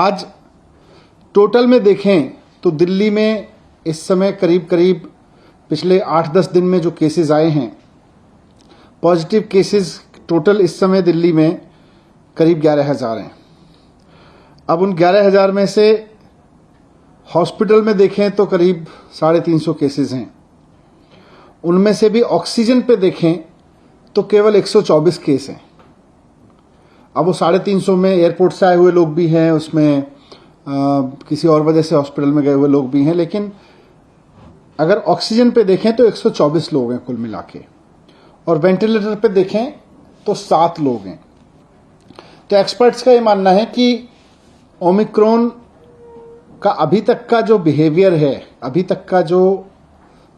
आज टोटल में देखें तो दिल्ली में इस समय करीब करीब पिछले 8-10 दिन में जो केसेस आए हैं, पॉजिटिव केसेस टोटल इस समय दिल्ली में करीब 11,000 हैं। अब उन 11,000 में से हॉस्पिटल में देखें तो करीब 350 केसेस हैं। उनमें से भी ऑक्सीजन पे देखें तो केवल 124 केस हैं। अब वो 350 में एयरपोर्ट से आए हुए लोग भी हैं, उसमें किसी और वजह से हॉस्पिटल में गए हुए लोग भी हैं, लेकिन अगर ऑक्सीजन पे देखें तो 124 लोग हैं कुल मिला के, और वेंटिलेटर पे देखें तो 7 लोग हैं। तो एक्सपर्ट्स का ये मानना है कि ओमिक्रॉन का अभी तक का जो बिहेवियर है, अभी तक का जो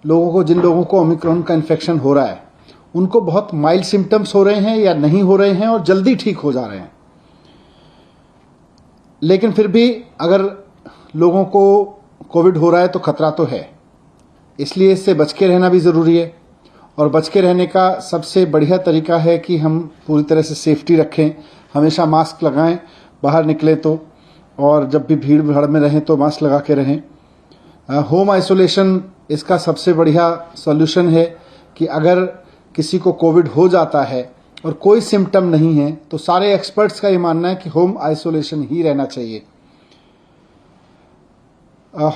जिन लोगों को ओमिक्रॉन का इन्फेक्शन हो रहा है, उनको बहुत माइल्ड सिम्टम्स हो रहे हैं या नहीं हो रहे हैं और जल्दी ठीक हो जा रहे हैं। लेकिन फिर भी अगर लोगों को कोविड हो रहा है तो खतरा तो है, इसलिए इससे बच के रहना भी ज़रूरी है। और बच के रहने का सबसे बढ़िया तरीका है कि हम पूरी तरह से सेफ्टी रखें, हमेशा मास्क लगाएं बाहर निकले तो, और जब भी भीड़ भाड़ में रहें तो मास्क लगा के रहें। होम आइसोलेशन इसका सबसे बढ़िया सॉल्यूशन है कि अगर किसी को कोविड हो जाता है और कोई सिम्टम नहीं है तो सारे एक्सपर्ट्स का ये मानना है कि होम आइसोलेशन ही रहना चाहिए।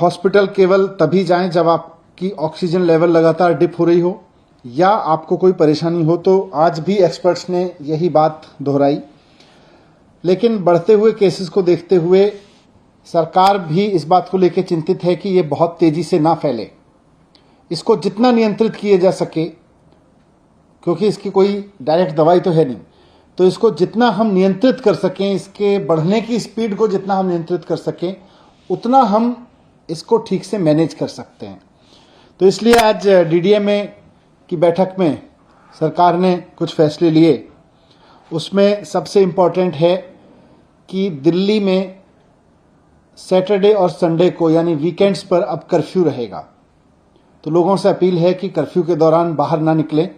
हॉस्पिटल केवल तभी जाएं जब आपकी ऑक्सीजन लेवल लगातार डिप हो रही हो या आपको कोई परेशानी हो, तो आज भी एक्सपर्ट्स ने यही बात दोहराई। लेकिन बढ़ते हुए केसेस को देखते हुए सरकार भी इस बात को लेकर चिंतित है कि ये बहुत तेजी से ना फैले। इसको जितना नियंत्रित किया जा सके, क्योंकि इसकी कोई डायरेक्ट दवाई तो है नहीं, तो इसको जितना हम नियंत्रित कर सकें, इसके बढ़ने की स्पीड को जितना हम नियंत्रित कर सकें, उतना हम इसको ठीक से मैनेज कर सकते हैं। तो इसलिए आज डीडीएमए की बैठक में सरकार ने कुछ फैसले लिए। उसमें सबसे इम्पॉर्टेंट है कि दिल्ली में सैटरडे और संडे को यानी वीकेंड्स पर अब कर्फ्यू रहेगा। तो लोगों से अपील है कि कर्फ्यू के दौरान बाहर ना निकलें।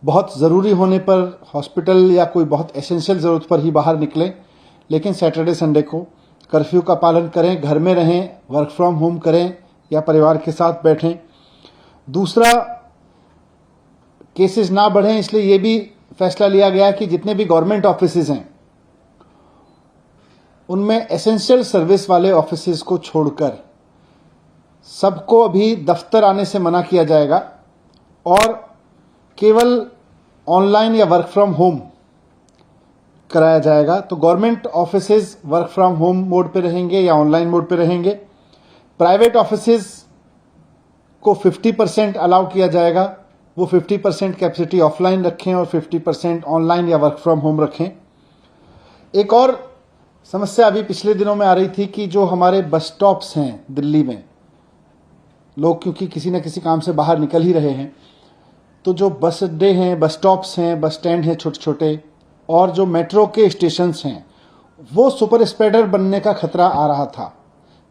बहुत ज़रूरी होने पर हॉस्पिटल या कोई बहुत एसेंशियल ज़रूरत पर ही बाहर निकलें, लेकिन सैटरडे संडे को कर्फ्यू का पालन करें, घर में रहें, वर्क फ्रॉम होम करें या परिवार के साथ बैठें। दूसरा, केसेस ना बढ़ें, इसलिए ये भी फैसला लिया गया कि जितने भी गवर्नमेंट ऑफिसेज हैं उनमें एसेंशियल सर्विस वाले ऑफिसेज को छोड़कर सबको अभी दफ्तर आने से मना किया जाएगा और केवल ऑनलाइन या वर्क फ्रॉम होम कराया जाएगा। तो government offices work from home mode पे रहेंगे या ऑनलाइन मोड पे रहेंगे। प्राइवेट ऑफिसेज को 50% अलाउ किया जाएगा, वो 50% कैपेसिटी ऑफलाइन रखें और 50% ऑनलाइन या वर्क फ्रॉम होम रखें। एक और समस्या अभी पिछले दिनों में आ रही थी कि जो हमारे बस स्टॉप्स हैं दिल्ली में, लोग क्योंकि किसी न किसी काम से बाहर निकल ही रहे हैं, तो जो बस अड्डे हैं, बस स्टॉप्स हैं, बस स्टैंड हैं छोटे छोटे, और जो मेट्रो के स्टेशंस हैं, वो सुपर स्प्रेडर बनने का खतरा आ रहा था,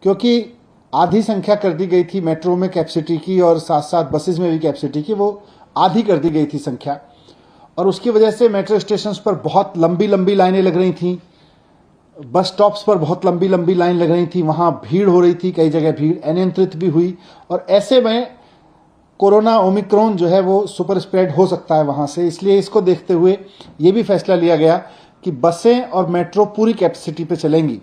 क्योंकि आधी संख्या कर दी गई थी मेट्रो में कैपेसिटी की और साथ साथ बसेस में भी कैपेसिटी की, वो आधी कर दी गई थी संख्या, और उसकी वजह से मेट्रो स्टेशंस पर बहुत लंबी लंबी लाइनें लग रही थी, बस स्टॉप्स पर बहुत लंबी लंबी लाइन लग रही थी, वहाँ भीड़ हो रही थी, कई जगह भीड़ अनियंत्रित भी हुई, और ऐसे में कोरोना ओमिक्रॉन जो है वो सुपर स्प्रेड हो सकता है वहाँ से। इसलिए इसको देखते हुए ये भी फैसला लिया गया कि बसें और मेट्रो पूरी कैपेसिटी पे चलेंगी,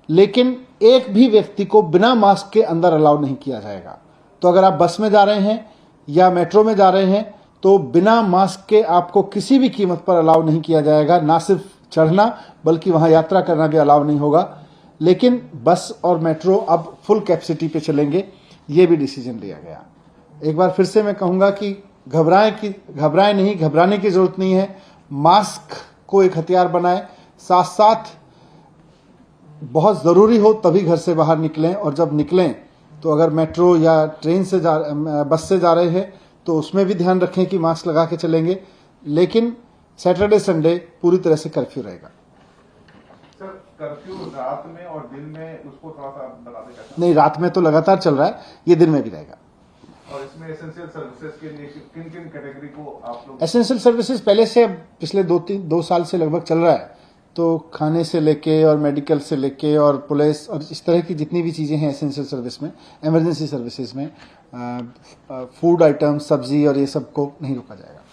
लेकिन एक भी व्यक्ति को बिना मास्क के अंदर अलाउ नहीं किया जाएगा। तो अगर आप बस में जा रहे हैं या मेट्रो में जा रहे हैं तो बिना मास्क के आपको किसी भी कीमत पर अलाउ नहीं किया जाएगा। ना सिर्फ चढ़ना बल्कि वहाँ यात्रा करना भी अलाउ नहीं होगा। लेकिन बस और मेट्रो अब फुल कैपेसिटी पे चलेंगे, ये भी डिसीजन लिया गया। एक बार फिर से मैं कहूँगा कि घबराएं नहीं, घबराने की ज़रूरत नहीं है। मास्क को एक हथियार बनाएं, साथ साथ बहुत ज़रूरी हो तभी घर से बाहर निकलें, और जब निकलें तो अगर मेट्रो या ट्रेन से बस से जा रहे हैं तो उसमें भी ध्यान रखें कि मास्क लगा के चलेंगे। लेकिन सैटरडे संडे पूरी तरह से कर्फ्यू रहेगा। सर, कर्फ्यू रात में और दिन में उसको थोड़ा सा बता दें? नहीं, रात में तो लगातार चल रहा है, ये दिन में भी रहेगा। और इसमें एसेंशियल सर्विसेज के लिए किन किन कैटेगरी को आप लोग? एसेंशियल सर्विसेज पहले से पिछले 2 साल से लगभग चल रहा है, तो खाने से लेके और मेडिकल से लेके और पुलिस और इस तरह की जितनी भी चीज़ें हैं एसेंशियल सर्विस में, इमरजेंसी सर्विसेज में, फूड आइटम्स, सब्जी और ये सब को नहीं रोका जाएगा।